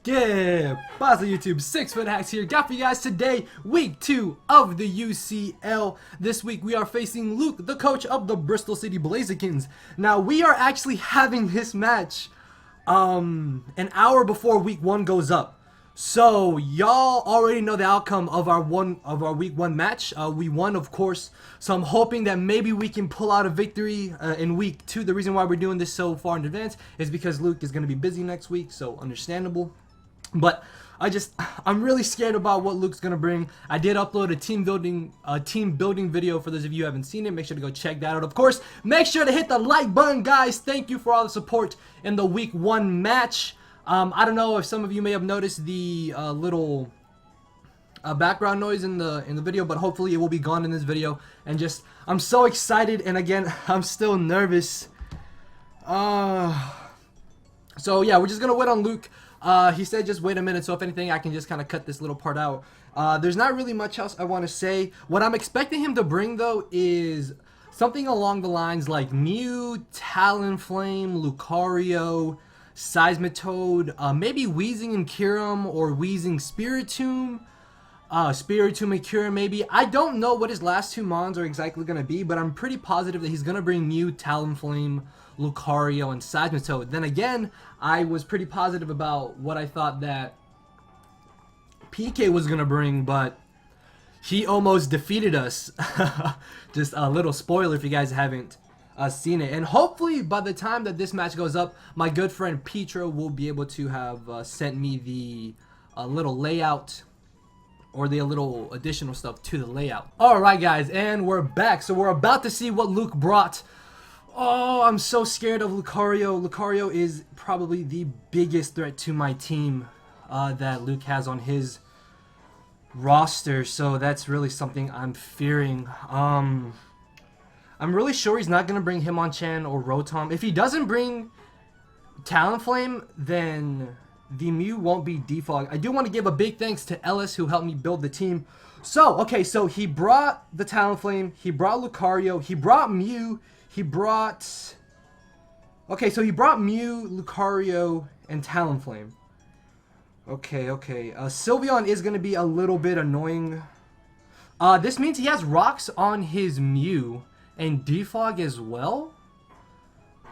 ¿Qué pasa, YouTube? 6 Foot Hacks here. Got for you guys today, week 2 of the UCL. This week we are facing Luke, the coach of the Bristol City Blazikens. Now we are actually having this match an hour before week 1 goes up. So y'all already know the outcome of our week 1 match. We won, of course. So I'm hoping that maybe we can pull out a victory in week 2. The reason why we're doing this so far in advance is because Luke is going to be busy next week, so understandable. But I'm really scared about what Luke's gonna bring. I did upload a team building video for those of you who haven't seen it. Make sure to go check that out. Of course, make sure to hit the like button, guys. Thank you for all the support in the week 1 match. I don't know if some of you may have noticed the little background noise in the video, but hopefully it will be gone in this video. And I'm so excited, and again, I'm still nervous. So yeah, we're just gonna wait on Luke. He said just wait a minute, so if anything I can just kind of cut this little part out. There's not really much else I want to say. What I'm expecting him to bring though is something along the lines like Mew, Talonflame, Lucario, Seismitoad, maybe Weezing and Kyurem, or Weezing Spiritomb. Spiritomb and Kyurem maybe. I don't know what his last 2 mons are exactly going to be, but I'm pretty positive that he's going to bring Mew, Talonflame, Lucario, and Seismitoad. Then again, I was pretty positive about what I thought that PK was going to bring, but he almost defeated us. Just a little spoiler if you guys haven't seen it. And hopefully by the time that this match goes up, my good friend Petro will be able to have sent me the little layout, or the little additional stuff to the layout. Alright guys, and we're back. So we're about to see what Luke brought. Oh, I'm so scared of Lucario. Lucario is probably the biggest threat to my team that Luke has on his roster. So that's really something I'm fearing. I'm really sure he's not going to bring Hitmonchan or Rotom. If he doesn't bring Talonflame, then the Mew won't be default. I do want to give a big thanks to Ellis who helped me build the team. So, okay, so he brought the Talonflame, he brought Lucario, he brought Mew, he brought... Okay, so he brought Mew, Lucario, and Talonflame. Okay. Sylveon is going to be a little bit annoying. This means he has rocks on his Mew and defog as well.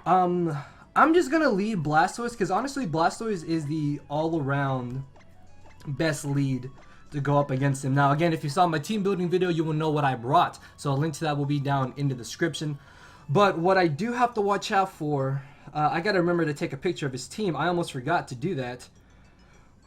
I'm just going to lead Blastoise because honestly Blastoise is the all-around best lead to go up against him. Now again, if you saw my team building video, you will know what I brought. So a link to that will be down in the description. But what I do have to watch out for, I gotta remember to take a picture of his team. I almost forgot to do that.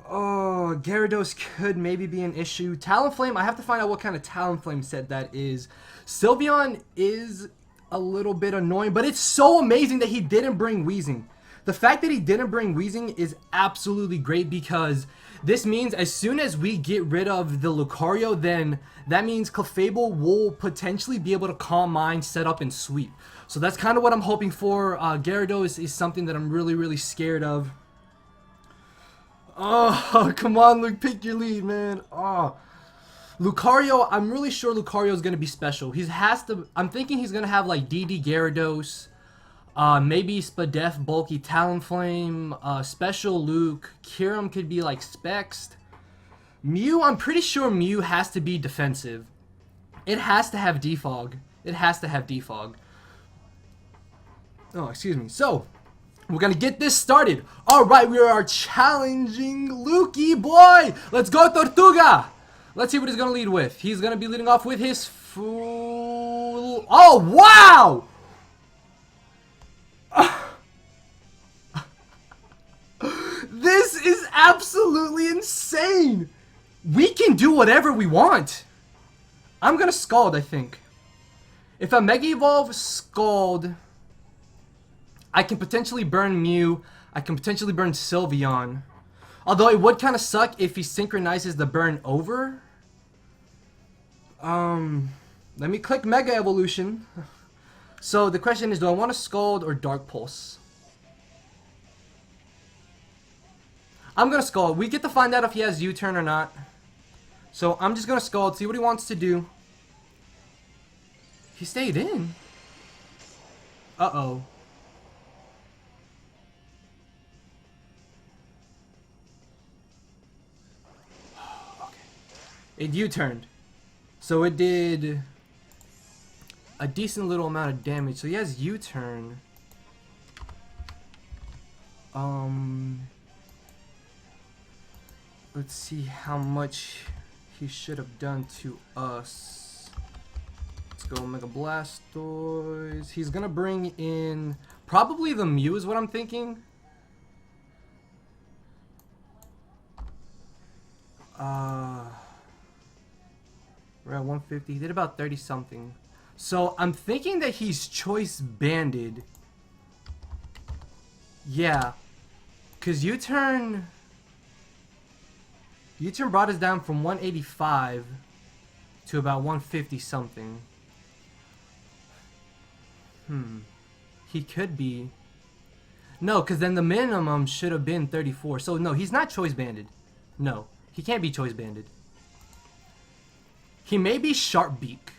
Oh, Gyarados could maybe be an issue. Talonflame, I have to find out what kind of Talonflame set that is. Sylveon is a little bit annoying, but it's so amazing that he didn't bring Weezing. The fact that he didn't bring Weezing is absolutely great because this means as soon as we get rid of the Lucario, then that means Clefable will potentially be able to Calm Mind, set up, and sweep. So that's kind of what I'm hoping for. Gyarados is something that I'm really scared of. Oh, come on, Luke, pick your lead, man. Oh, Lucario, I'm really sure Lucario is going to be special. I'm thinking he's going to have like DD Gyarados, maybe Spadef, bulky Talonflame, special Luke. Kyurem could be like Spexed. Mew, I'm pretty sure Mew has to be defensive. It has to have defog. It has to have defog. Oh, excuse me. So, we're gonna get this started. Alright, we are challenging Lukey boy. Let's go, Tortuga. Let's see what he's gonna lead with. He's gonna be leading off with his full... Oh, wow! This is absolutely insane. We can do whatever we want. I'm gonna Scald, I think. If I Mega Evolve Scald, I can potentially burn Mew. I can potentially burn Sylveon. Although it would kind of suck if he synchronizes the burn over. Let me click Mega Evolution. So the question is, do I want to Scald or Dark Pulse? I'm going to Scald. We get to find out if he has U-turn or not. So I'm just going to Scald, see what he wants to do. He stayed in. Uh-oh. It U-turned. So it did a decent little amount of damage. So he has U-turn. Let's see how much he should have done to us. Let's go Mega Blastoise. He's gonna bring in probably the Mew is what I'm thinking. We're at 150. He did about 30 something. So I'm thinking that he's choice banded. Yeah. Cause U-turn brought us down from 185 to about 150 something. He could be. No, because then the minimum should have been 34. So no, he's not choice banded. No, he can't be choice banded. He may be Sharp Beak.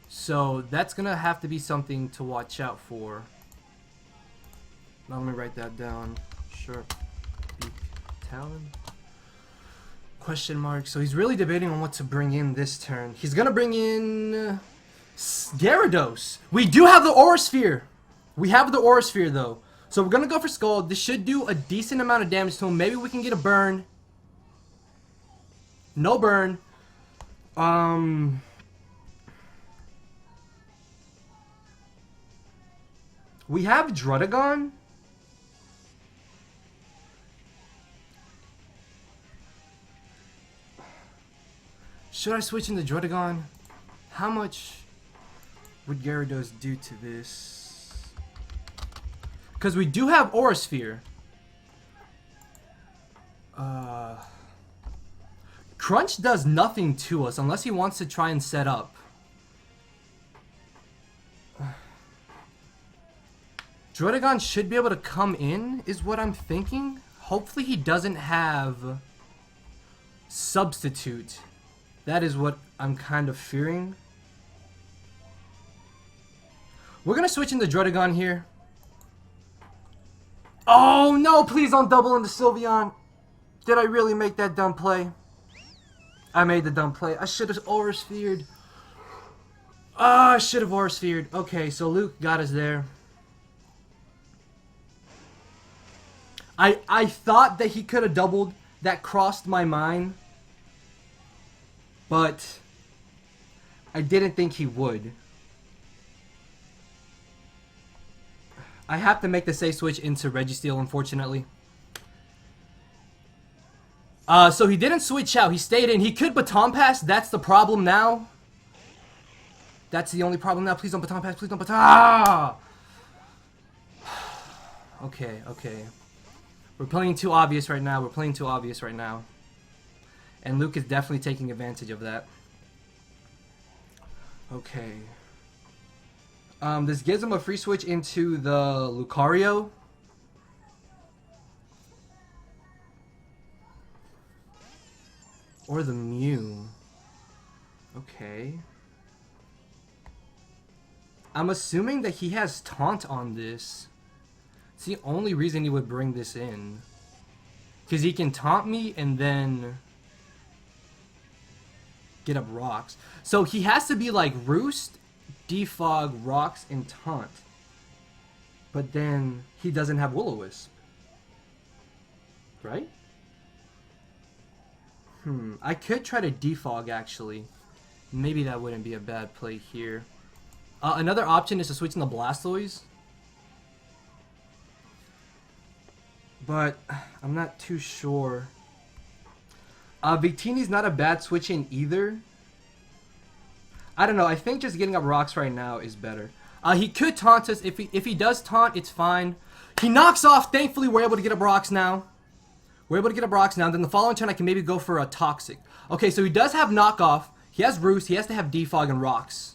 So that's gonna have to be something to watch out for. Now let me write that down. Sharp Beak Talon. Question mark. So he's really debating on what to bring in this turn. He's gonna bring in Gyarados. We do have the Aura Sphere. We have the Aura Sphere though. So we're gonna go for Scald. This should do a decent amount of damage to him. Maybe we can get a burn. No burn. We have Druddigon. Should I switch into Druddigon? How much would Gyarados do to this? Because we do have Aura Sphere. Crunch does nothing to us unless he wants to try and set up. Druddigon should be able to come in, is what I'm thinking. Hopefully he doesn't have Substitute. That is what I'm kind of fearing. We're going to switch into Druddigon here. Oh no, please don't double into Sylveon. Did I really make that dumb play? I made the dumb play. I should have Aura Sphered. I should have Aura Sphered. Okay, so Luke got us there. I thought that he could have doubled. That crossed my mind. But I didn't think he would. I have to make the safe switch into Registeel, unfortunately. So he didn't switch out. He stayed in. He could Baton Pass. That's the problem now. That's the only problem now. Please don't Baton Pass. Please don't Baton. Ah! Okay, okay. We're playing too obvious right now. We're playing too obvious right now. And Luke is definitely taking advantage of that. Okay. This gives him a free switch into the Lucario. Or the Mew. Okay. I'm assuming that he has Taunt on this. It's the only reason he would bring this in. Because he can taunt me and then get up rocks. So he has to be like Roost, Defog, Rocks, and Taunt. But then he doesn't have Will-O-Wisp. Right? I could try to Defog actually. Maybe that wouldn't be a bad play here. Another option is to switch in the Blastoise. But I'm not too sure. Victini's not a bad switch in either. I don't know. I think just getting up rocks right now is better. He could taunt us. If he does taunt, it's fine. He knocks off. Thankfully, we're able to get up rocks now. We're able to get up rocks now. Then the following turn, I can maybe go for a Toxic. Okay, so he does have knockoff. He has Roost. He has to have Defog and Rocks.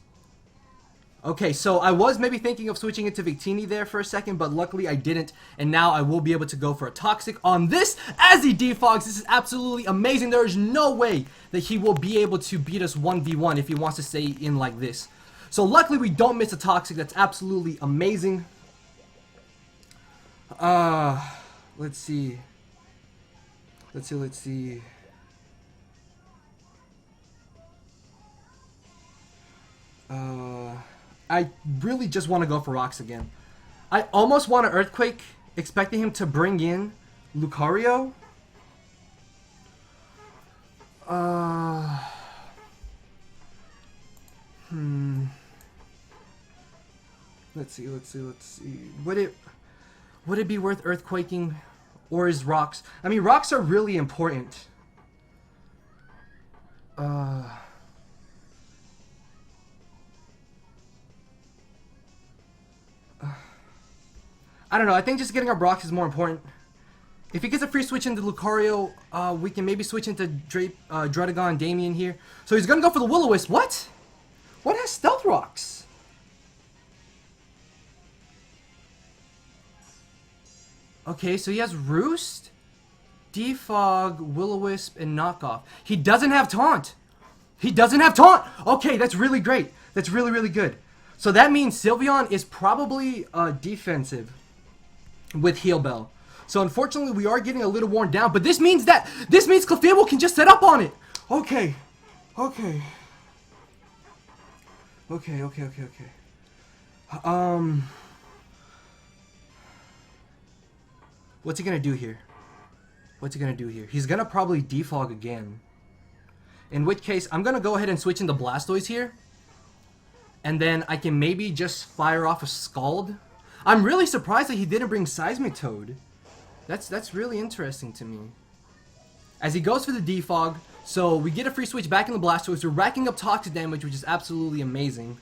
Okay, so I was maybe thinking of switching into Victini there for a second, but luckily I didn't, and now I will be able to go for a Toxic on this as he defogs. This is absolutely amazing. There is no way that he will be able to beat us 1v1 if he wants to stay in like this. So luckily we don't miss a Toxic. That's absolutely amazing. Let's see. I really just want to go for rocks again. I almost want an Earthquake, expecting him to bring in Lucario. Let's see. Would it be worth Earthquaking, or is rocks? I mean, rocks are really important. I don't know. I think just getting our rocks is more important. If he gets a free switch into Lucario, we can maybe switch into Druddigon and Damien here. So he's gonna go for the Will-O-Wisp. What? What has Stealth Rocks? Okay, so he has Roost, Defog, Will-O-Wisp, and Knockoff. He doesn't have Taunt. He doesn't have Taunt! Okay, that's really great. That's really, really good. So that means Sylveon is probably defensive with Heal Bell. So unfortunately, we are getting a little worn down. But this means Clefable can just set up on it. Okay. Okay. What's he gonna do here? He's gonna probably defog again. In which case, I'm gonna go ahead and switch into Blastoise here. And then I can maybe just fire off a Scald. I'm really surprised that he didn't bring Seismitoad. That's really interesting to me. As he goes for the defog, so we get a free switch back in the Blastoise. We're racking up toxic damage, which is absolutely amazing.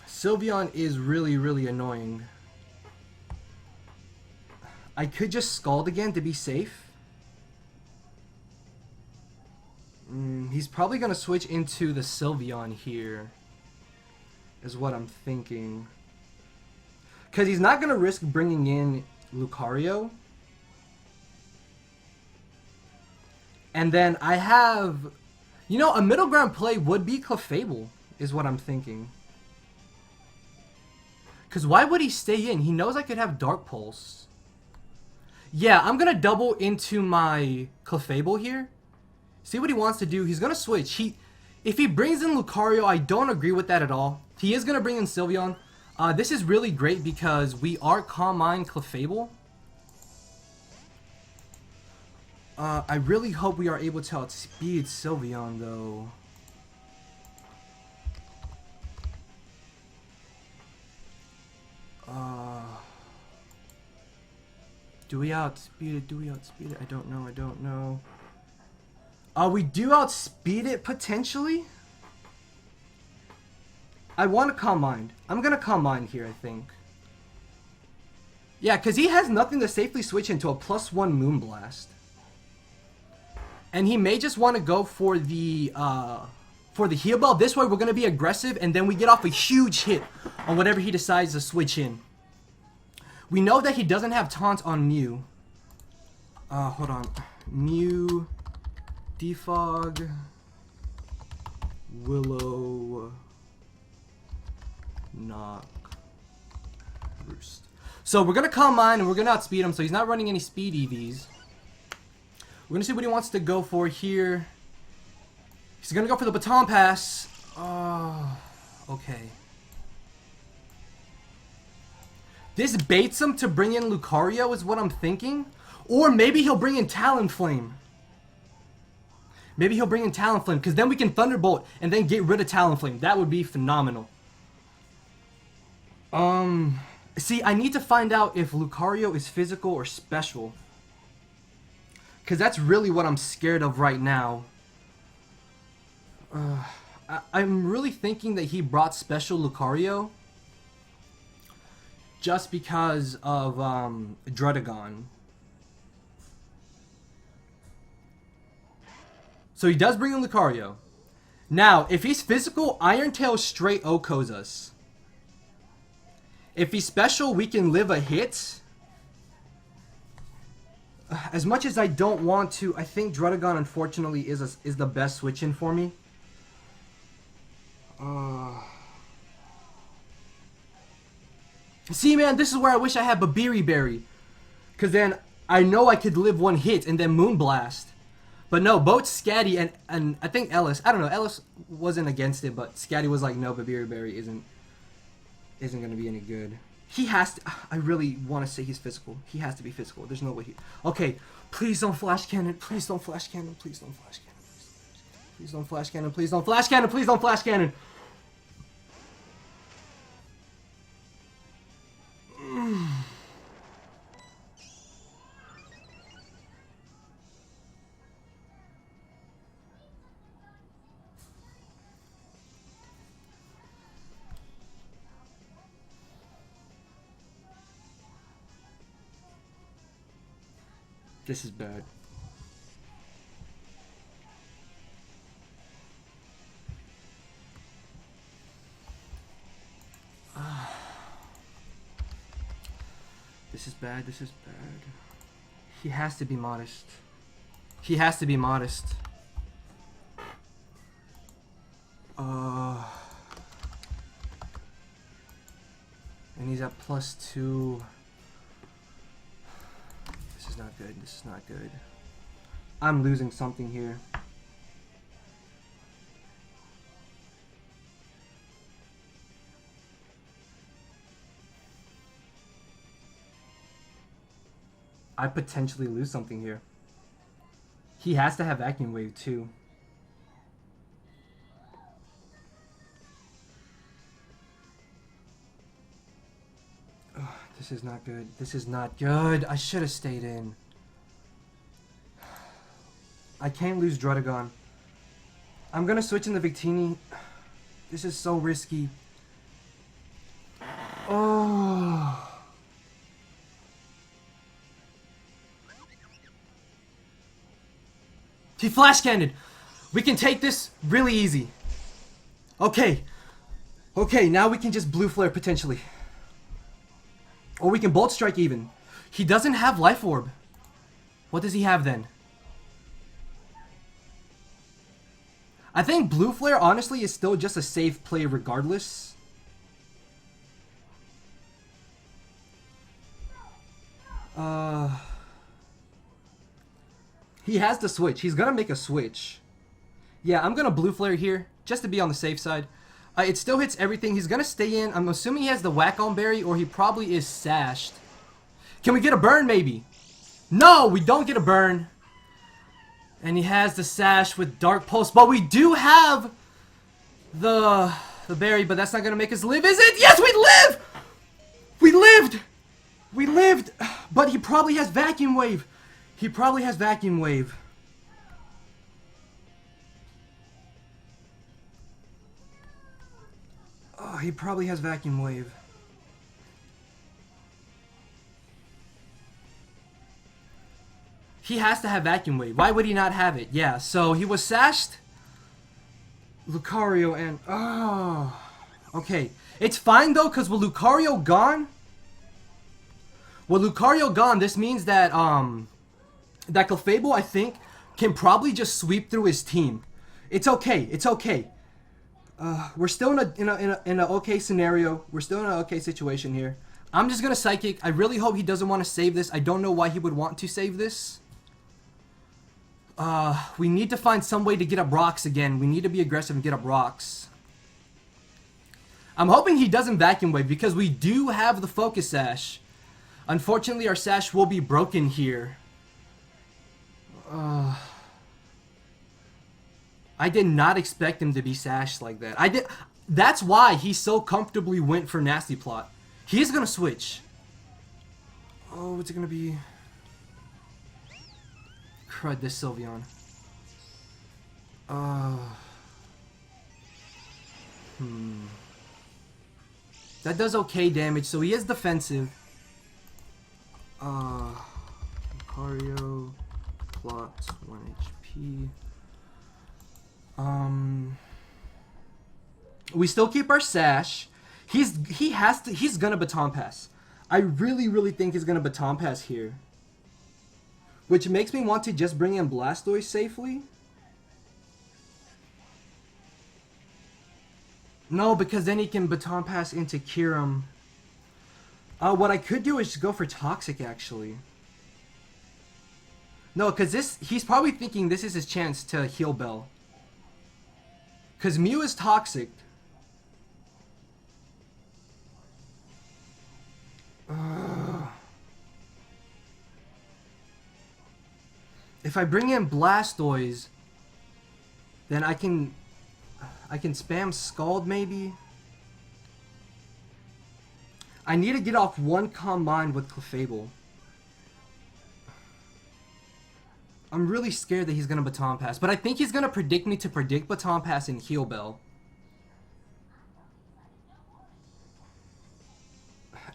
Sylveon is really, really annoying. I could just Scald again to be safe. He's probably going to switch into the Sylveon here, is what I'm thinking. Because he's not going to risk bringing in Lucario. And then I have, you know, a middle ground play would be Clefable, is what I'm thinking. Because why would he stay in? He knows I could have Dark Pulse. Yeah, I'm going to double into my Clefable here. See what he wants to do. He's going to switch. If he brings in Lucario, I don't agree with that at all. He is going to bring in Sylveon. This is really great because we are Calm Mind Clefable. I really hope we are able to outspeed Sylveon, though. Do we outspeed it? I don't know. We do outspeed it, potentially? I want to Calm Mind. I'm going to Calm Mind here, I think. Yeah, because he has nothing to safely switch into a +1 Moonblast. And he may just want to go for the Heal Bell. This way we're going to be aggressive, and then we get off a huge hit on whatever he decides to switch in. We know that he doesn't have Taunt on Mew. Hold on. Mew, Defog, Willow, Knock, Roost. So we're going to Calm Mind, and we're going to outspeed him, so he's not running any speed EVs. We're going to see what he wants to go for here. He's going to go for the Baton Pass. Oh, okay. This baits him to bring in Lucario is what I'm thinking. Or maybe he'll bring in Talonflame. Because then we can Thunderbolt and then get rid of Talonflame. That would be phenomenal. See, I need to find out if Lucario is physical or special. Because that's really what I'm scared of right now. I'm really thinking that he brought special Lucario. Just because of Druddigon. So he does bring in Lucario. Now, if he's physical, Iron Tail straight OHKOs us. If he's special, we can live a hit. As much as I don't want to, I think Druddigon unfortunately is the best switch in for me. See, man, this is where I wish I had Babiri Berry. Because then I know I could live one hit and then Moonblast. But no, both Scatty and I think Ellis. I don't know. Ellis wasn't against it, but Scatty was like, no, but Berry isn't gonna be any good. He has to. I really want to say he's physical. He has to be physical. There's no way he. Okay, please don't flash cannon. Please don't flash cannon. Please don't flash cannon. Please don't flash cannon. Please don't flash cannon. Please don't flash cannon. This is bad. This is bad. This is bad. He has to be modest. He has to be modest. And he's at +2. This is not good. This is not good. I'm losing something here. I potentially lose something here. He has to have Vacuum Wave too. This is not good. This is not good. I should have stayed in. I can't lose Druddigon. I'm gonna switch in the Victini. This is so risky. Oh. He flash cannoned. We can take this really easy. Okay. Okay, now we can just Blue Flare potentially. Or we can Bolt Strike even. He doesn't have Life Orb. What does he have then? I think Blue Flare honestly is still just a safe play regardless. He has to switch. He's gonna make a switch. Yeah, I'm gonna Blue Flare here just to be on the safe side. It still hits everything. He's gonna stay in. I'm assuming he has the Whack-On Berry, or he probably is sashed. Can we get a burn, maybe? No, we don't get a burn. And he has the Sash with Dark Pulse, but we do have the berry, but that's not gonna make us live, is it? Yes, we live! We lived! We lived! But he probably has Vacuum Wave. He probably has Vacuum Wave. Oh, he probably has Vacuum Wave. He has to have Vacuum Wave. Why would he not have it? Yeah, so he was sashed. Lucario and... Oh. Okay. It's fine though, because with Lucario gone... With Lucario gone, this means that, that Clefable, I think, can probably just sweep through his team. It's okay. It's okay. We're still in an okay scenario. We're still in an okay situation here. I'm just gonna Psychic. I really hope he doesn't want to save this. I don't know why he would want to save this. We need to find some way to get up rocks again. We need to be aggressive and get up rocks. I'm hoping he doesn't Vacuum Wave because we do have the Focus Sash. Unfortunately, our Sash will be broken here. I did not expect him to be sashed like that. That's why he so comfortably went for Nasty Plot. He is gonna switch. Oh, what's it gonna be? Crud, this Sylveon. That does okay damage, so he is defensive. Lucario, Plot, 1 HP. We still keep our Sash. He's gonna Baton Pass. I really think he's gonna Baton Pass here. Which makes me want to just bring in Blastoise safely. No, because then he can Baton Pass into Kyurem. What I could do is just go for Toxic, actually. No, because he's probably thinking this is his chance to heal Bell. Because Mew is toxic. If I bring in Blastoise, then I can spam Scald maybe. I need to get off one combined with Clefable. I'm really scared that he's gonna Baton Pass, but I think he's gonna predict me to predict Baton Pass and Heal Bell.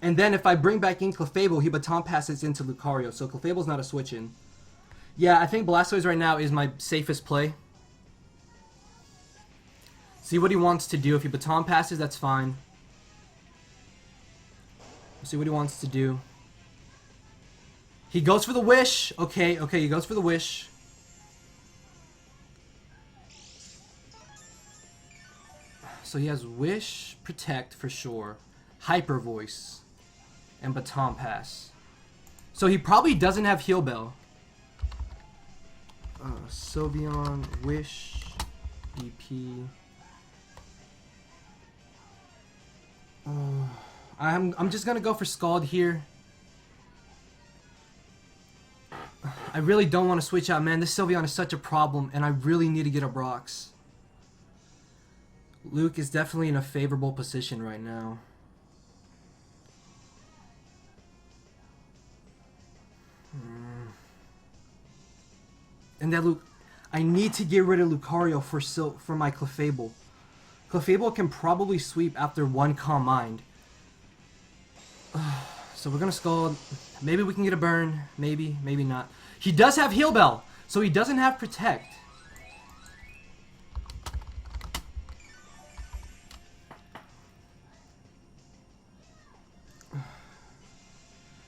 And then if I bring back in Clefable, he Baton Passes into Lucario, so Clefable's not a switch in. Yeah, I think Blastoise right now is my safest play. See what he wants to do. If he Baton Passes, that's fine. See what he wants to do. He goes for the Wish. Okay, he goes for the Wish. So he has Wish, Protect for sure, Hyper Voice, and Baton Pass. So he probably doesn't have Heal Bell. Sylveon, Wish, BP. I'm just gonna go for Scald here. I really don't want to switch out, man. This Sylveon is such a problem, and I really need to get a Brox. Luke is definitely in a favorable position right now. And that Luke, I need to get rid of Lucario for my Clefable. Clefable can probably sweep after one Calm Mind. So we're gonna Scald. Maybe we can get a burn. Maybe, maybe not. He does have Heal Bell, so he doesn't have Protect.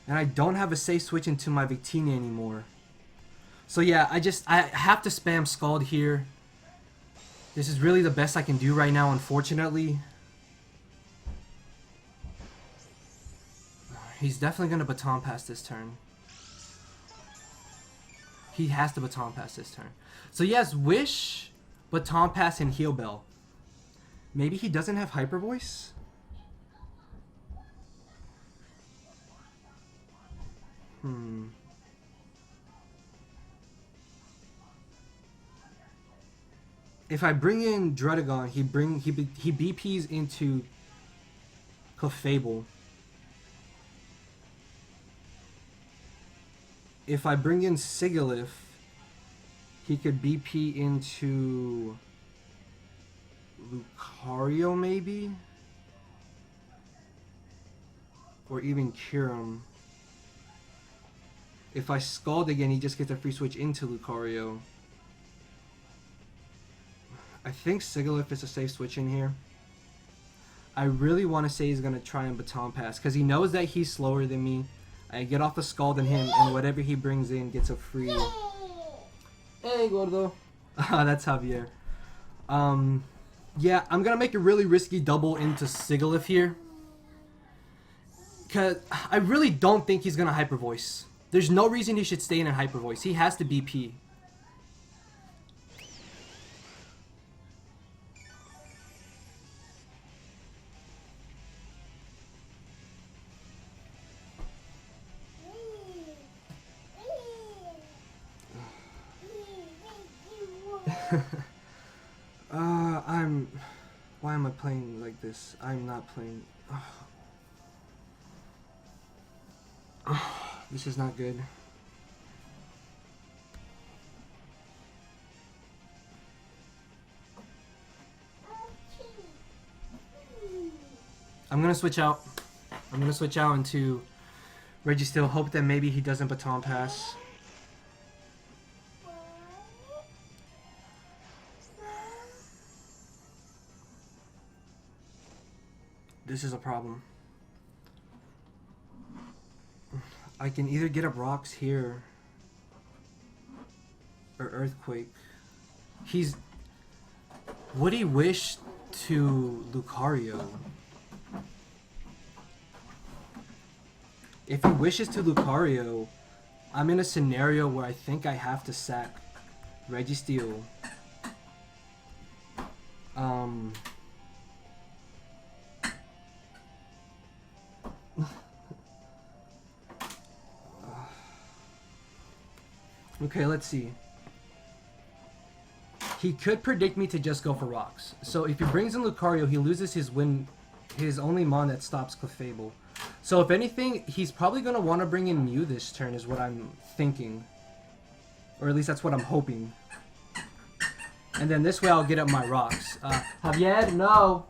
And I don't have a safe switch into my Victini anymore. So yeah, I have to spam Scald here. This is really the best I can do right now, unfortunately. He's definitely going to Baton Pass this turn. He has to Baton Pass this turn. So he has Wish, Baton Pass, and Heal Bell. Maybe he doesn't have Hyper Voice? If I bring in Druddigon, he BPs into Clefable. If I bring in Sigilyph, he could BP into Lucario maybe? Or even Kyurem. If I Scald again, he just gets a free switch into Lucario. I think Sigilyph is a safe switch in here. I really want to say he's going to try and Baton Pass, because he knows that he's slower than me. I get off the Scald on him, and whatever he brings in gets a free... Hey, Gordo. That's Javier. Yeah, I'm going to make a really risky double into Sigilyph here. Because I really don't think he's going to Hyper Voice. There's no reason he should stay in a Hyper Voice. He has to BP. Why am I playing like this? I'm not playing. This is not good. I'm gonna switch out. I'm gonna switch out into Registeel. Hope that maybe he doesn't Baton Pass. This is a problem. I can either get a Brox here or Earthquake. Would he wish to Lucario? If he wishes to Lucario, I'm in a scenario where I think I have to sack Registeel. Okay, let's see. He could predict me to just go for rocks. So if he brings in Lucario, he loses his only mon that stops Clefable. So if anything, he's probably going to want to bring in Mew this turn is what I'm thinking. Or at least that's what I'm hoping. And then this way I'll get up my rocks. Javier, no!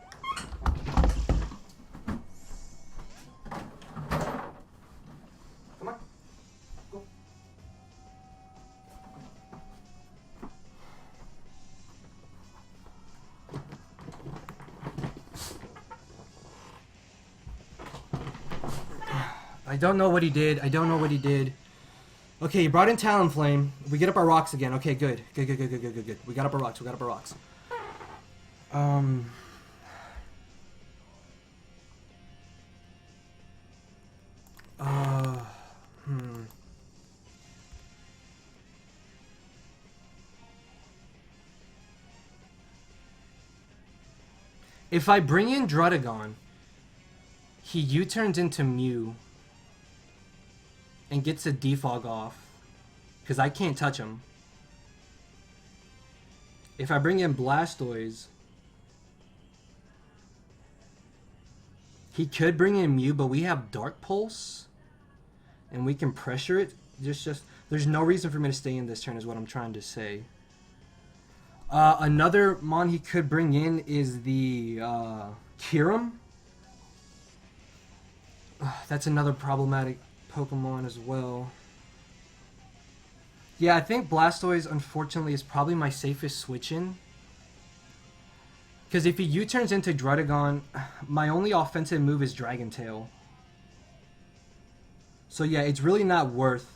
Come on. Go. I don't know what he did. I don't know what he did. Okay, he brought in Talonflame. We get up our rocks again. Okay, good. Good. We got up our rocks. We got up our rocks. If I bring in Druddigon, he U-turns into Mew and gets a defog off because I can't touch him. If I bring in Blastoise, he could bring in Mew, but we have Dark Pulse and we can pressure it. There's no reason for me to stay in this turn is what I'm trying to say. Another mon he could bring in is the Kyurem. That's another problematic Pokemon as well. Yeah, I think Blastoise, unfortunately, is probably my safest switch-in. Because if he U-turns into Druddigon, my only offensive move is Dragon Tail. So yeah, it's really not worth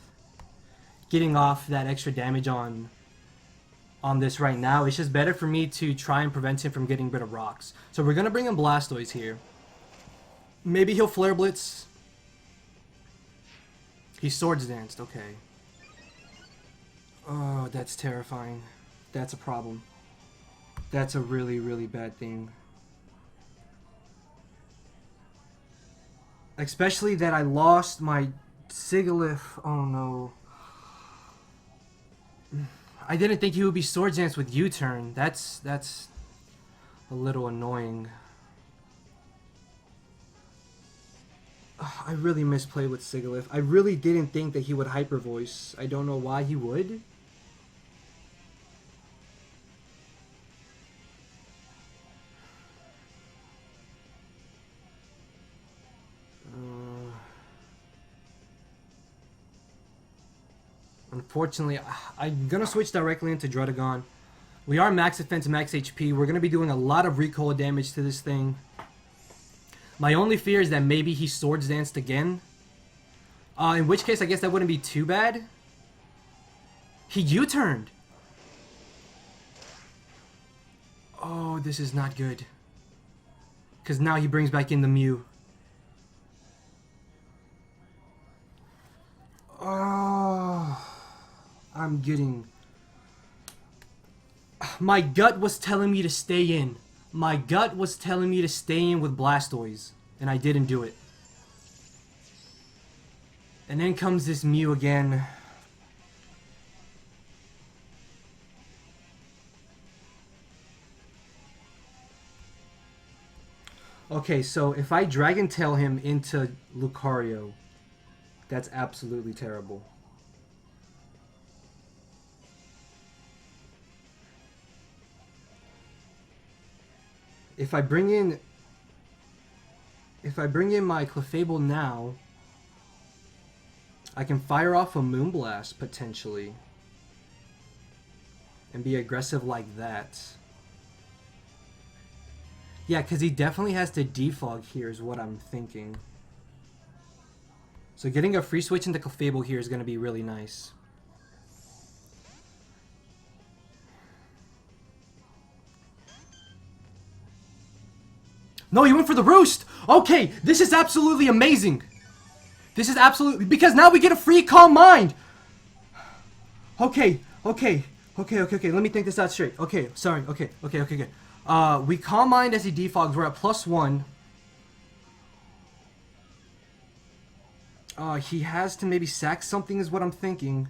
getting off that extra damage on this right now. It's just better for me to try and prevent him from getting rid of rocks. So we're going to bring in Blastoise here. Maybe he'll Flare Blitz. He Swords Danced, okay. Oh, that's terrifying. That's a problem. That's a really, really bad thing. Especially that I lost my Sigilyph. Oh no. I didn't think he would be Swords Dance with U-turn. That's a little annoying. I really misplayed with Sigilyph. I really didn't think that he would Hyper Voice. I don't know why he would. Unfortunately, I'm going to switch directly into Druddigon. We are max defense, max HP. We're going to be doing a lot of recoil damage to this thing. My only fear is that maybe he Swords Danced again. In which case, I guess that wouldn't be too bad. He U-turned. Oh, this is not good. Because now he brings back in the Mew. Oh, I'm getting... My gut was telling me to stay in. My gut was telling me to stay in with Blastoise, and I didn't do it. And then comes this Mew again. Okay, so if I Dragon Tail him into Lucario, that's absolutely terrible. If I bring in my Clefable now, I can fire off a Moonblast potentially and be aggressive like that. Yeah, because he definitely has to defog here is what I'm thinking. So getting a free switch into Clefable here is going to be really nice. No, he went for the Roost! Okay, this is absolutely amazing! This is absolutely... Because now we get a free Calm Mind! Okay. Let me think this out straight. Okay, sorry. Okay. We Calm Mind as he defogs. We're at +1. He has to maybe sack something is what I'm thinking.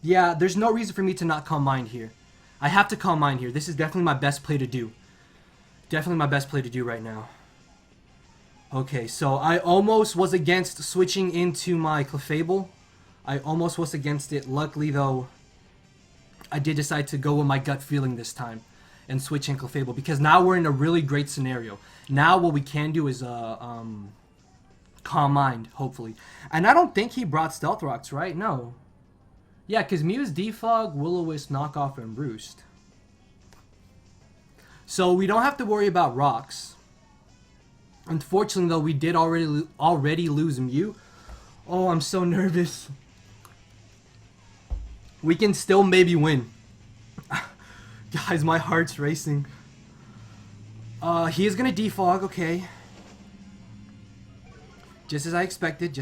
Yeah, there's no reason for me to not Calm Mind here. I have to Calm Mind here. This is definitely my best play to do. Definitely my best play to do right now. Okay, so I almost was against switching into my Clefable. I almost was against it. Luckily, though, I did decide to go with my gut feeling this time and switch in Clefable because now we're in a really great scenario. Now what we can do is Calm Mind, hopefully. And I don't think he brought Stealth Rocks, right? No. Yeah, because Mew's Defog, Will-O-Wisp, Knockoff, and Roost. So we don't have to worry about rocks. Unfortunately, though, we did already lose Mew. Oh, I'm so nervous. We can still maybe win. Guys, my heart's racing. He is gonna defog, okay. Just as I expected,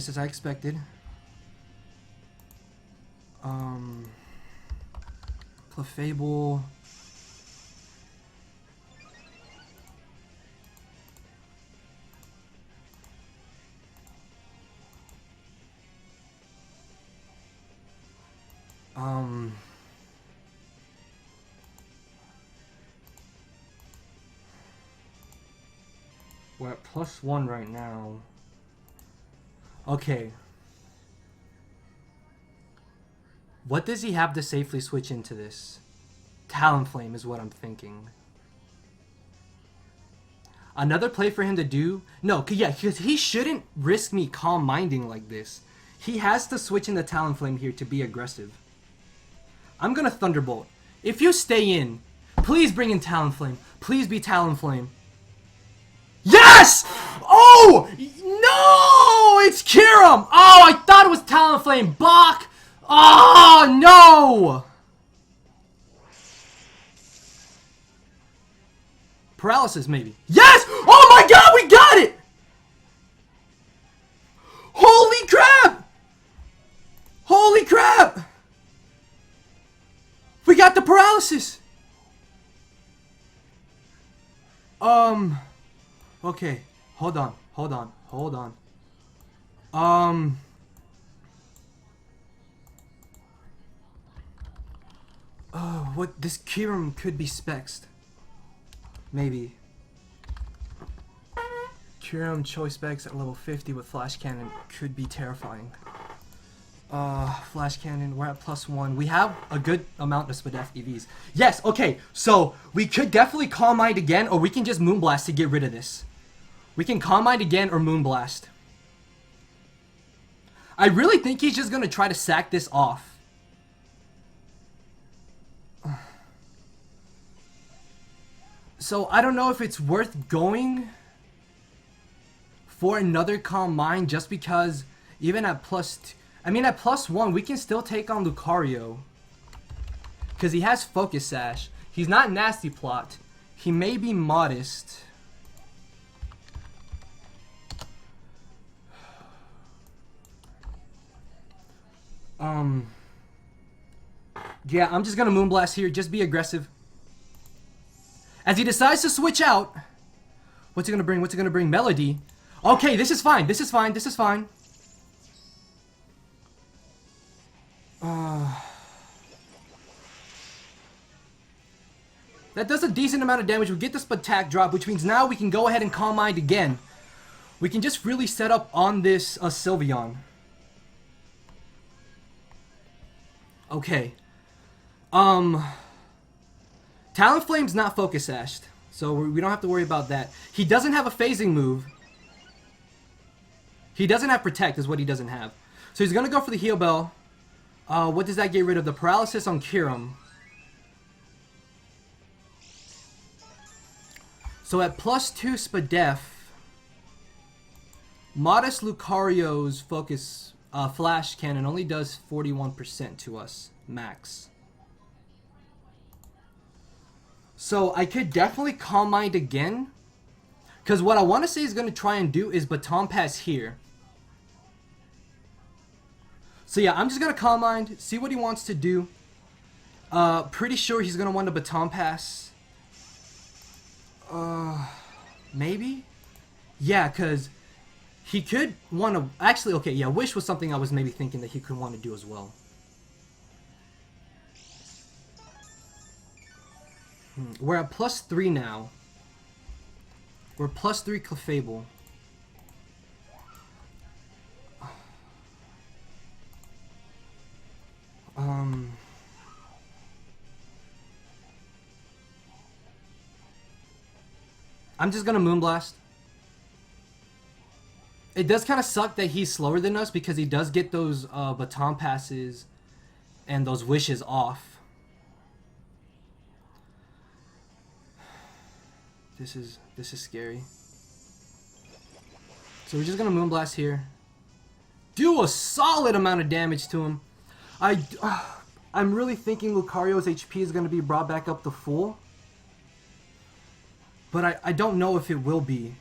Clefable. We're at +1 right now. Okay. What does he have to safely switch into this? Talonflame is what I'm thinking. Another play for him to do? No, because he shouldn't risk me Calm Minding like this. He has to switch in the Talonflame here to be aggressive. I'm gonna Thunderbolt. If you stay in, please bring in Talonflame. Please be Talonflame. Yes! Oh! No! It's Kyurem! Oh, I thought it was Talonflame. Bach! Oh, no! Paralysis, maybe. Yes! Oh my god, we got it! Holy crap! Holy crap! We got the paralysis! Okay. Hold on. Oh, what? This Kyurem could be spexed. Maybe. Kyurem Choice Specs at level 50 with Flash Cannon could be terrifying. Flash Cannon, we're at +1. We have a good amount of Spadef EVs. Yes, okay, so we could definitely Calm Mind again, or we can just Moonblast to get rid of this. We can Calm Mind again or Moonblast. I really think he's just gonna try to sack this off. So I don't know if it's worth going for another Calm Mind just because even at +2, I mean at +1 we can still take on Lucario. Because he has Focus Sash. He's not Nasty Plot. He may be Modest. Yeah, I'm just gonna Moonblast here. Just be aggressive. As he decides to switch out. What's he gonna bring? Melody. Okay, this is fine. That does a decent amount of damage. We get this attack drop, which means now we can go ahead and Calm Mind again. We can just really set up on this Sylveon. Okay. Talonflame's not Focus Sashed, so we don't have to worry about that. He doesn't have a phasing move. He doesn't have Protect is what he doesn't have. So he's going to go for the Heal Bell. What does that get rid of? The Paralysis on Kyurem. So at +2 Spadef, Modest Lucario's Focus Flash Cannon only does 41% to us, max. So I could definitely Calm Mind again. Because what I want to say he's going to try and do is Baton Pass here. So yeah, I'm just gonna Calm Mind, see what he wants to do. Pretty sure he's gonna want a Baton Pass. Maybe? Yeah, because he could want to... Actually, okay, yeah, Wish was something I was maybe thinking that he could want to do as well. We're at +3 now. We're +3 Clefable. I'm just gonna Moonblast. It does kind of suck that he's slower than us because he does get those Baton Passes and those Wishes off. This is scary. So we're just gonna Moonblast here. Do a solid amount of damage to him. I'm really thinking Lucario's HP is gonna be brought back up to full. But I don't know if it will be.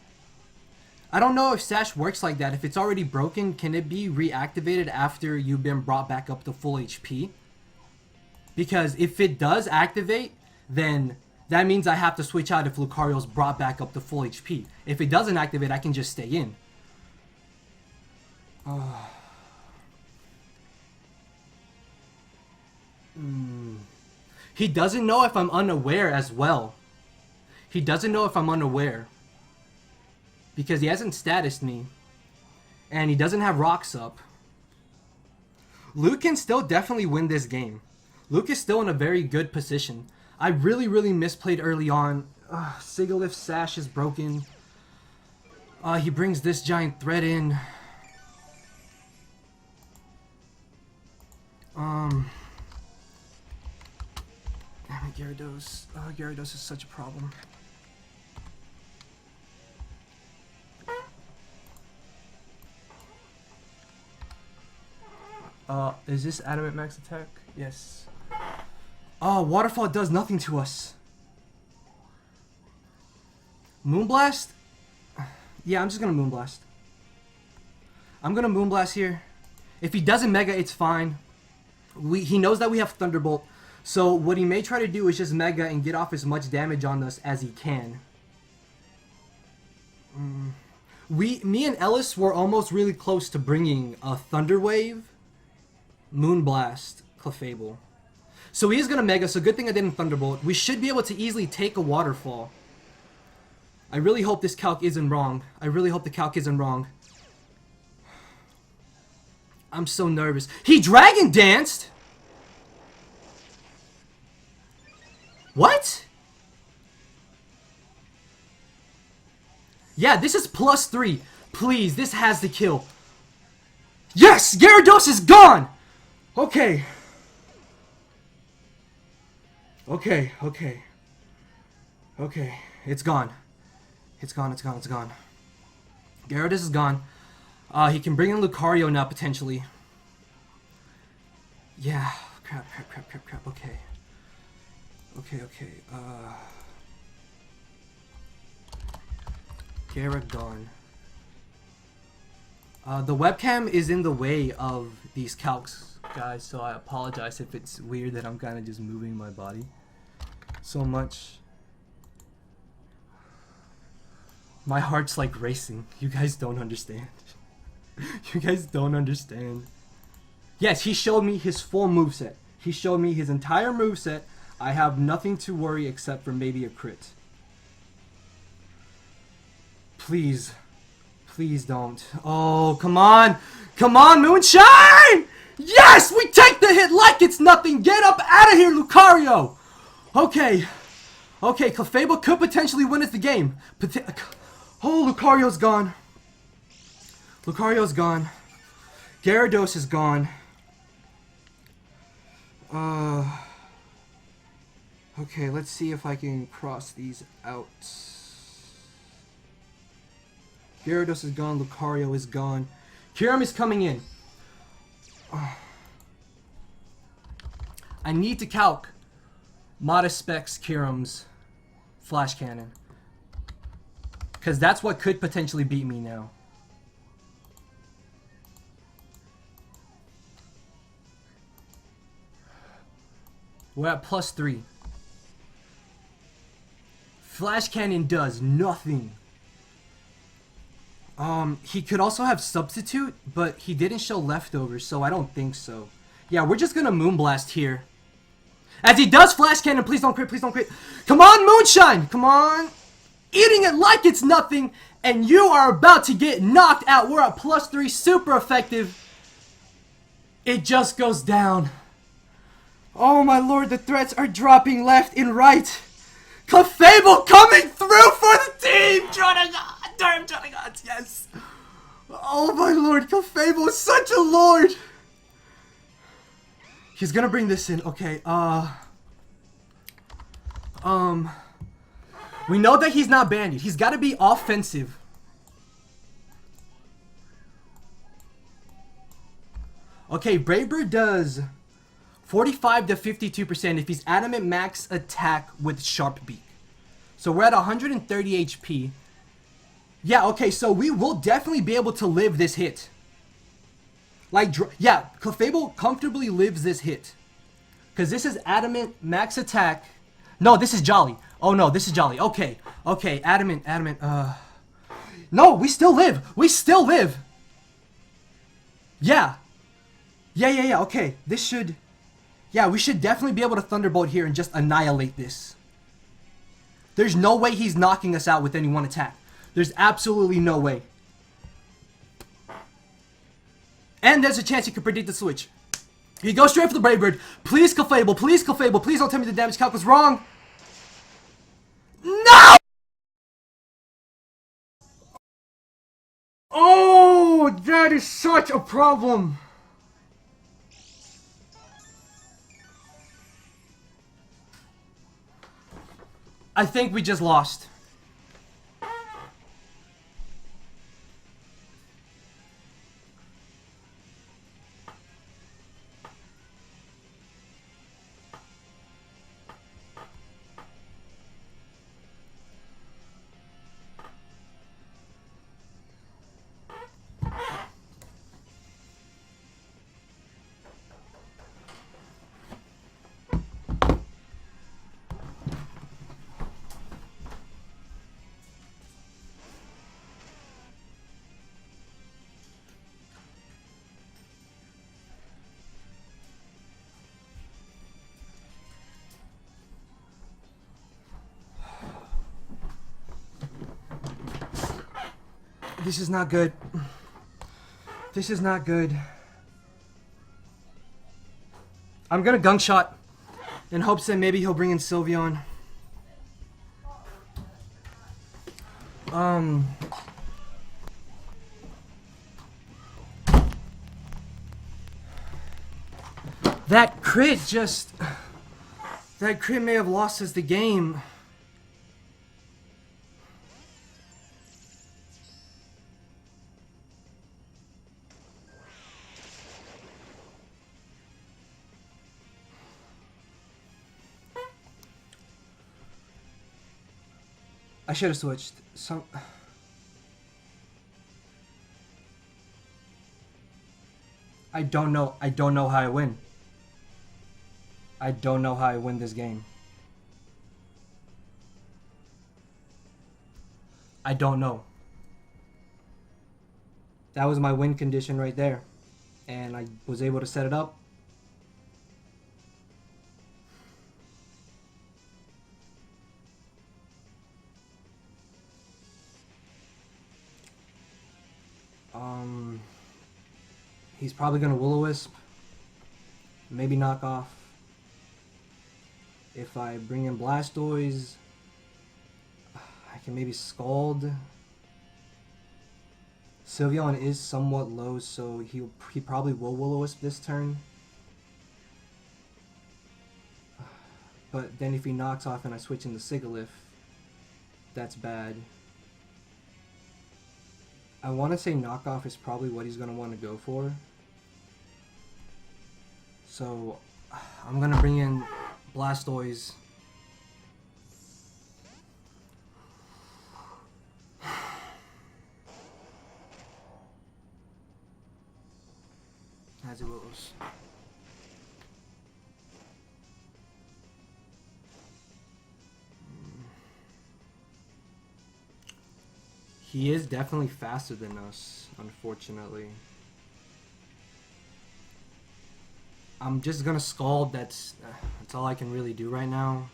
I don't know if Sash works like that. If it's already broken, can it be reactivated after you've been brought back up to full HP? Because if it does activate, then that means I have to switch out if Lucario's brought back up to full HP. If it doesn't activate, I can just stay in. He doesn't know if I'm unaware as well. He doesn't know if I'm unaware. Because he hasn't statused me. And he doesn't have rocks up. Luke can still definitely win this game. Luke is still in a very good position. I really misplayed early on. Sigalith's Sash is broken. He brings this giant threat in. Damn it, Gyarados. Gyarados is such a problem. Is this Adamant Max Attack? Yes. Oh, Waterfall does nothing to us. Moonblast? Yeah, I'm just gonna Moonblast. I'm gonna Moonblast here. If he doesn't Mega, it's fine. He knows that we have Thunderbolt. So what he may try to do is just Mega and get off as much damage on us as he can. Me and Ellis were almost really close to bringing a Thunder Wave, Moonblast, Clefable. So he is going to Mega, so good thing I didn't Thunderbolt. We should be able to easily take a Waterfall. I really hope this calc isn't wrong. I really hope the calc isn't wrong. I'm so nervous. He Dragon Danced? What? Yeah, this is +3. Please, this has to kill. Yes! Gyarados is gone! Okay. Okay. It's gone. It's gone. Gyarados is gone. He can bring in Lucario now, potentially. Yeah. Crap. Okay. Gyarados gone. The webcam is in the way of these calcs, guys, so I apologize if it's weird that I'm kind of just moving my body so much. My heart's like racing. You guys don't understand. You guys don't understand. Yes, he showed me his full moveset. He showed me his entire moveset. I have nothing to worry except for maybe a crit. Please. Please don't. Oh, come on. Come on, Moonshine! Yes! We take the hit like it's nothing. Get up out of here, Lucario! Okay. Okay, Clefable could potentially win us the game. Oh, Lucario's gone. Lucario's gone. Gyarados is gone. Okay, let's see if I can cross these out. Gyarados is gone. Lucario is gone. Kyurem is coming in. I need to calc Modest Specs Kyurem's Flash Cannon. Because that's what could potentially beat me now. We're at +3. Flash Cannon does nothing. He could also have Substitute, but he didn't show Leftovers, so I don't think so. Yeah, we're just gonna Moonblast here. As he does Flash Cannon, please don't crit, please don't crit. Come on, Moonshine! Come on! Eating it like it's nothing, and you are about to get knocked out. We're at +3, super effective. It just goes down. Oh my lord, the threats are dropping left and right. Clefable coming through for the team! Durham Druddigons, yes! Oh my lord, Clefable is such a lord! He's gonna bring this in, okay, we know that he's not banded. He's gotta be offensive. Okay, Braver does 45 to 52% if he's Adamant Max attack with Sharp Beak. So we're at 130 HP. Yeah, okay, so we will definitely be able to live this hit. Like, yeah, Clefable comfortably lives this hit. Because this is Adamant Max attack. No, this is Jolly. Oh no, this is Jolly. Okay, okay, Adamant, no, we still live. We still live. Yeah. Yeah, okay. This should... Yeah, we should definitely be able to Thunderbolt here and just annihilate this. There's no way he's knocking us out with any one attack. There's absolutely no way. And there's a chance he could predict the switch. He goes straight for the Brave Bird. Please, Clefable. Please, Clefable. Please don't tell me the damage calc was wrong. No! Oh, that is such a problem. I think we just lost. This is not good. This is not good. I'm gonna Gunk Shot in hopes that maybe he'll bring in Sylveon. That crit just... That crit may have lost us the game. I should have switched. I don't know. I don't know how I win. I don't know how I win this game. I don't know. That was my win condition right there. And I was able to set it up. He's probably gonna Will-O-Wisp. Maybe knock off. If I bring in Blastoise, I can maybe Scald. Sylveon is somewhat low, so he probably will Will-O-Wisp this turn. But then if he knocks off and I switch into Sigilyph, that's bad. I want to say knockoff is probably what he's going to want to go for. So I'm going to bring in Blastoise. As it goes. He is definitely faster than us, unfortunately. I'm just gonna Scald. That's all I can really do right now.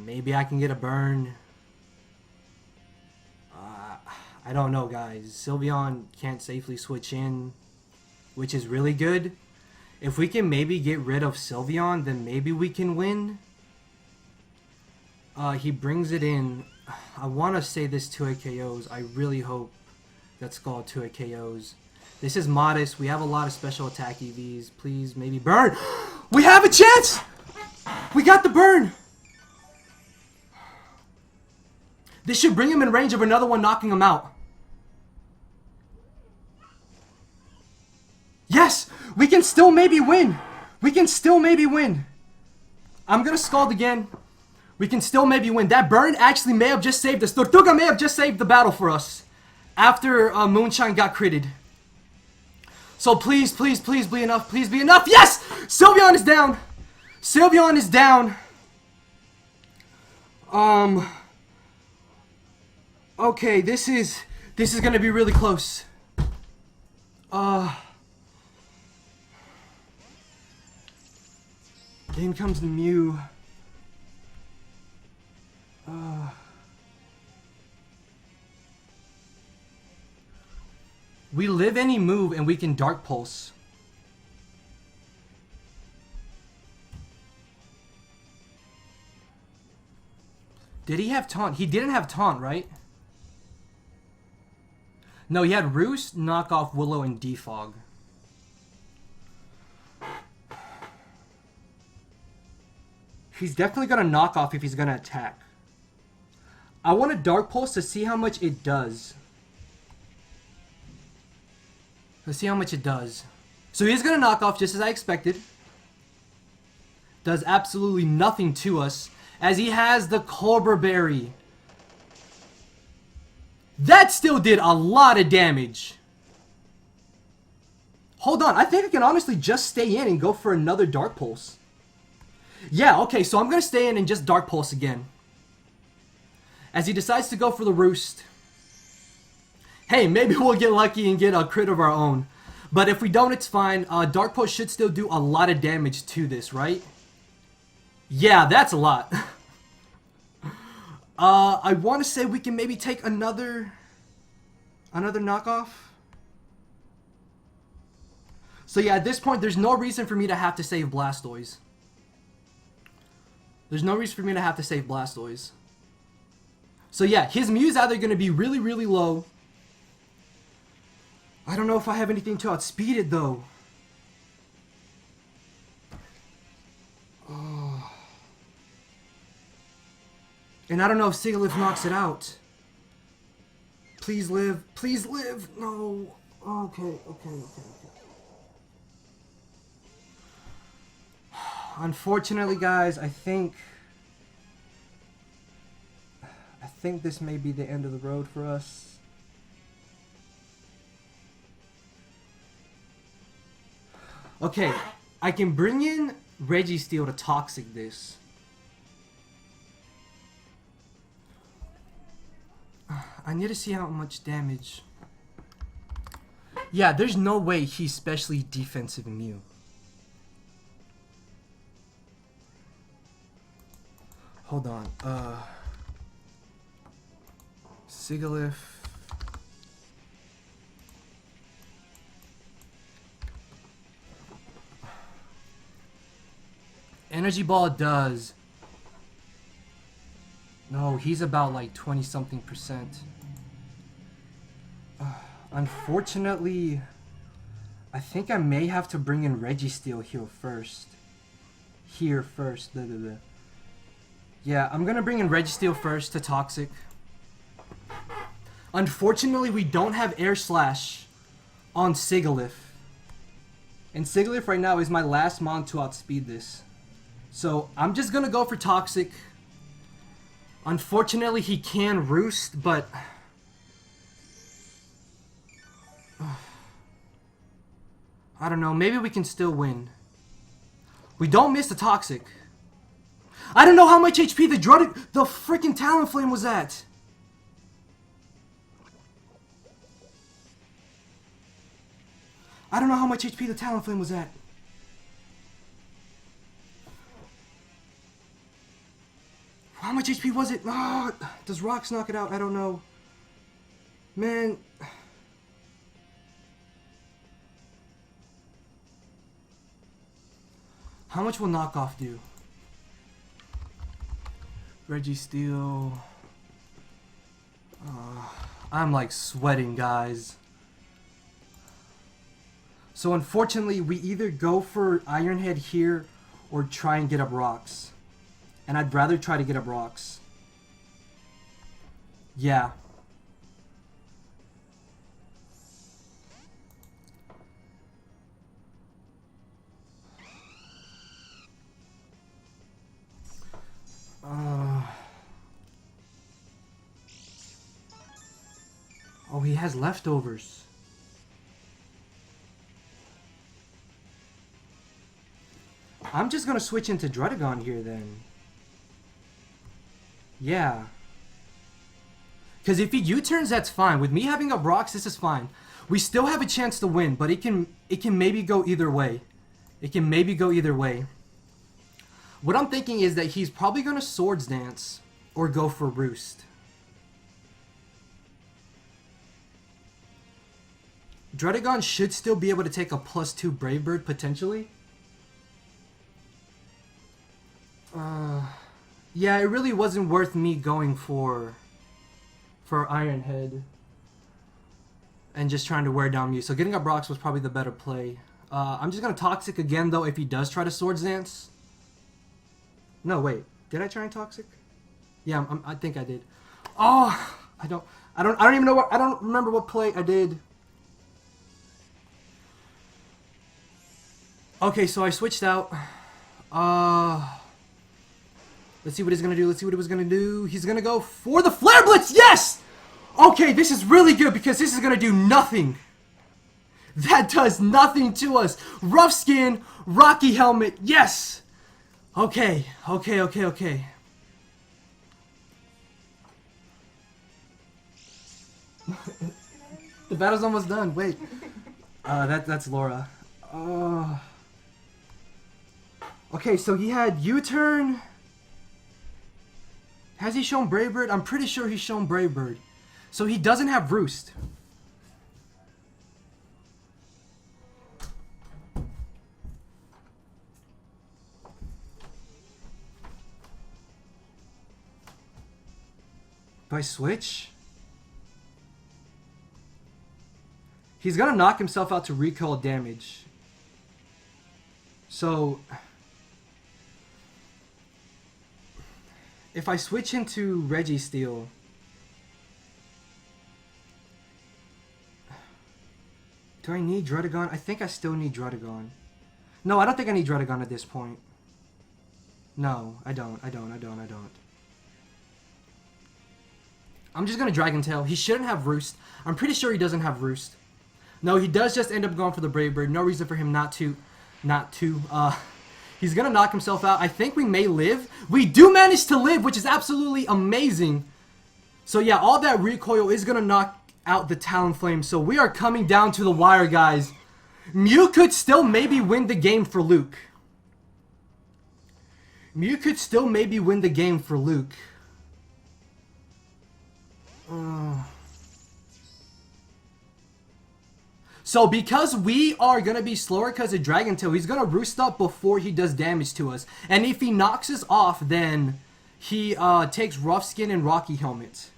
Maybe I can get a burn. I don't know, guys. Sylveon can't safely switch in, which is really good. If we can maybe get rid of Sylveon, then maybe we can win. He brings it in. I want to say this 2 KOs. I really hope that Scald 2 KOs. This is modest. We have a lot of special attack EVs. Please, maybe burn. We have a chance! We got the burn! This should bring him in range of another one knocking him out. Yes! We can still maybe win! We can still maybe win! I'm gonna Scald again. We can still maybe win. That burn actually may have just saved us. Tortuga may have just saved the battle for us. After Moonshine got critted. So please, please, please be enough. Please be enough. Yes! Sylveon is down. Sylveon is down. Okay, this is gonna be really close. In comes the Mew. We live any move and we can Dark Pulse. Did he have Taunt? He didn't have Taunt, right? No, he had Roost, Knock Off, Willow, and Defog. He's definitely gonna Knock Off if he's gonna attack. I want a Dark Pulse to see how much it does. Let's see how much it does. So he's gonna Knock Off just as I expected. Does absolutely nothing to us as he has the Cobra Berry. That still did a lot of damage. Hold on, I think I can honestly just stay in and go for another Dark Pulse. Yeah, okay, so I'm gonna stay in and just Dark Pulse again. As he decides to go for the Roost. Hey, maybe we'll get lucky and get a crit of our own. But if we don't, it's fine. Dark Pulse should still do a lot of damage to this, right? Yeah, that's a lot. I want to say we can maybe take another knockoff. So yeah, at this point, there's no reason for me to have to save Blastoise. There's no reason for me to have to save Blastoise. So yeah, his Mew's either going to be really, really low. I don't know if I have anything to outspeed it, though. Oh. And I don't know if Sigilyph knocks it out. Please live. Please live. No. Okay. Unfortunately, guys, I think this may be the end of the road for us. Okay, I can bring in Registeel to Toxic this. I need to see how much damage. Yeah, there's no way he's specially defensive Mew. Hold on. Sigilyph. Energy Ball does. No, he's about like 20-something%. Unfortunately, I think I may have to bring in Registeel here first. Yeah, I'm gonna bring in Registeel first to Toxic. Unfortunately, we don't have Air Slash on Sigilyph. And Sigilyph right now is my last mon to outspeed this. So, I'm just gonna go for Toxic. Unfortunately, he can Roost, but... I don't know, maybe we can still win. We don't miss the Toxic. I don't know how much HP the freaking Talonflame was at. I don't know how much HP the Talonflame was at. How much HP was it? Oh, does Rocks knock it out? I don't know. Man. How much will knockoff do? Registeel. I'm like sweating, guys. So unfortunately, we either go for Iron Head here or try and get up Rocks. And I'd rather try to get up Rocks. Yeah. Oh, he has leftovers. I'm just gonna switch into Druddigon here then. Yeah. Because if he U-turns, that's fine. With me having up Rocks, this is fine. We still have a chance to win, but it can maybe go either way. It can maybe go either way. What I'm thinking is that he's probably gonna Swords Dance or go for Roost. Druddigon should still be able to take a +2 Brave Bird potentially. Yeah, it really wasn't worth me going for Iron Head and just trying to wear down Mew. So getting up Rocks was probably the better play. I'm just gonna Toxic again though if he does try to Swords Dance. No, wait, did I try and Toxic? Yeah, I think I did. Oh, I don't even know I don't remember what play I did. Okay, so I switched out. Let's see what he's gonna do. Let's see what he was gonna do. He's gonna go for the Flare Blitz. Yes! Okay, this is really good because this is gonna do nothing. That does nothing to us. Rough Skin, Rocky Helmet. Yes! Okay. The battle's almost done. Wait. That's Laura. Okay, so he had U-turn. Has he shown Brave Bird? I'm pretty sure he's shown Brave Bird. So he doesn't have Roost. Do I switch? He's gonna knock himself out to recoil damage. So if I switch into Registeel, do I need Druddigon? I think I still need Druddigon. No, I don't think I need Druddigon at this point. No, I don't. I'm just gonna Dragon Tail. He shouldn't have Roost. I'm pretty sure he doesn't have Roost. No, he does just end up going for the Brave Bird. No reason for him not to. He's gonna knock himself out. I think we may live. We do manage to live, which is absolutely amazing. So yeah, all that recoil is gonna knock out the Talonflame. So we are coming down to the wire, guys. Mew could still maybe win the game for Luke. So because we are going to be slower because of Dragon Tail, he's going to Roost up before he does damage to us. And if he knocks us off, then he takes Rough Skin and Rocky Helmet.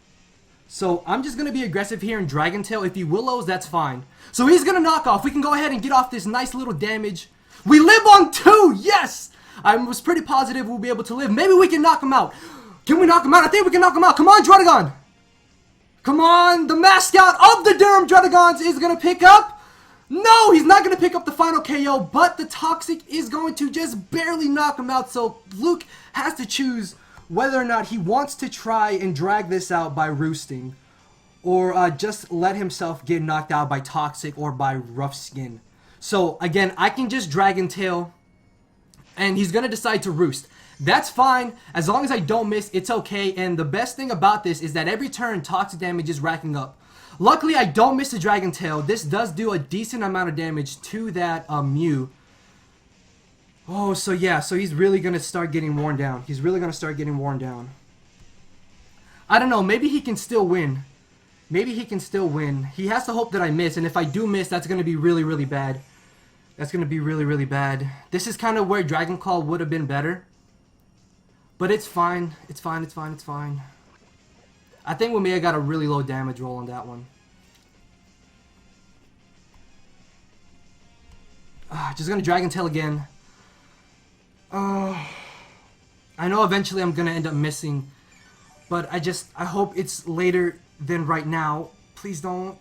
So I'm just going to be aggressive here in Dragon Tail. If he Willows, that's fine. So he's going to knock off. We can go ahead and get off this nice little damage. We live on 2! Yes! I was pretty positive we'll be able to live. Maybe we can knock him out. Can we knock him out? I think we can knock him out. Come on, Druddigon! Come on! The mascot of the Durham Druddigons is going to pick up. No, he's not going to pick up the final KO, but the Toxic is going to just barely knock him out. So Luke has to choose whether or not he wants to try and drag this out by roosting, or just let himself get knocked out by Toxic or by Rough Skin. So again, I can just Dragon Tail, and he's going to decide to roost. That's fine. As long as I don't miss, it's okay. And the best thing about this is that every turn, Toxic damage is racking up. Luckily, I don't miss the Dragon Tail. This does do a decent amount of damage to that Mew. Oh, so yeah, so he's really going to start getting worn down. He's really going to start getting worn down. I don't know, maybe he can still win. Maybe he can still win. He has to hope that I miss, and if I do miss, that's going to be really, really bad. That's going to be really, really bad. This is kind of where Dragon Claw would have been better. But it's fine. It's fine, it's fine, it's fine. I think we may have got a really low damage roll on that one. Just going to Dragon Tail again. I know eventually I'm going to end up missing. But I hope it's later than right now. Please don't.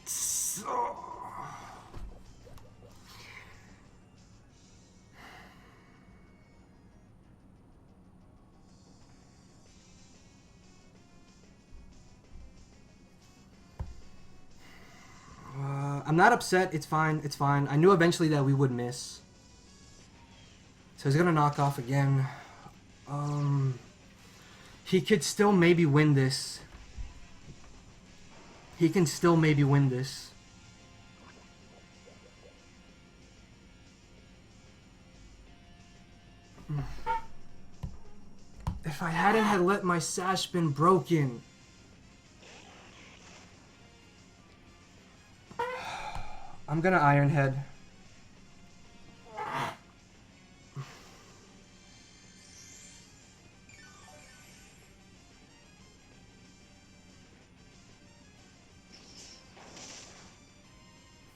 I'm not upset. It's fine. It's fine. I knew eventually that we would miss. So he's going to knock off again. He could still maybe win this. He can still maybe win this. If I hadn't had let my sash been broken. I'm gonna Iron Head.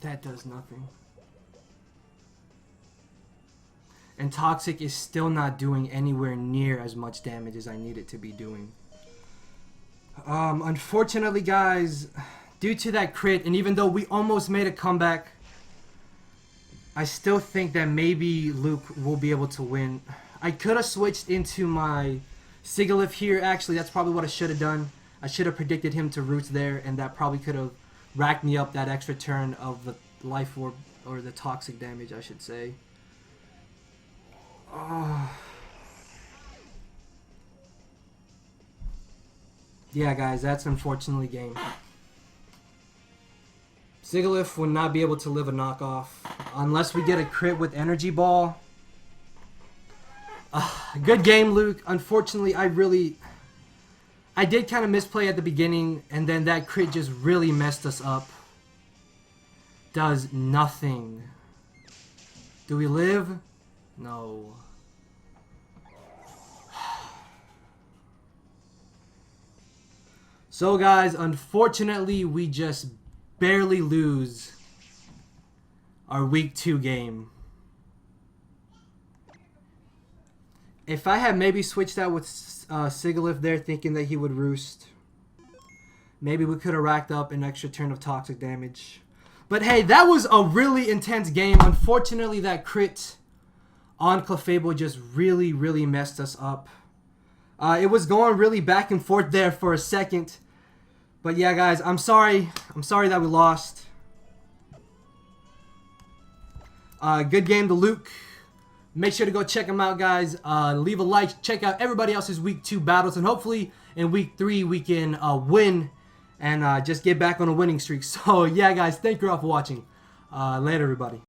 That does nothing. And Toxic is still not doing anywhere near as much damage as I need it to be doing. Unfortunately, guys, due to that crit, and even though we almost made a comeback, I still think that maybe Luke will be able to win. I could have switched into my Sigilyph here. Actually, that's probably what I should have done. I should have predicted him to Roots there, and that probably could have racked me up that extra turn of the Life Orb, or the Toxic damage, I should say. Yeah, guys, that's unfortunately game. Sigilyph would not be able to live a knockoff unless we get a crit with Energy Ball. Good game, Luke. Unfortunately, I did kind of misplay at the beginning, and then that crit just really messed us up. Does nothing. Do we live? No. So guys, unfortunately, we just barely lose our week 2 game. If I had maybe switched out with Sigilyph there, thinking that he would Roost, maybe we could have racked up an extra turn of Toxic damage. But hey, that was a really intense game. Unfortunately, that crit on Clefable just really, really messed us up. It was going really back and forth there for a second. But yeah, guys, I'm sorry. I'm sorry that we lost. Good game to Luke. Make sure to go check him out, guys. Leave a like. Check out everybody else's week 2 battles. And hopefully in week 3 we can win and just get back on a winning streak. So yeah, guys, thank you all for watching. Later, everybody.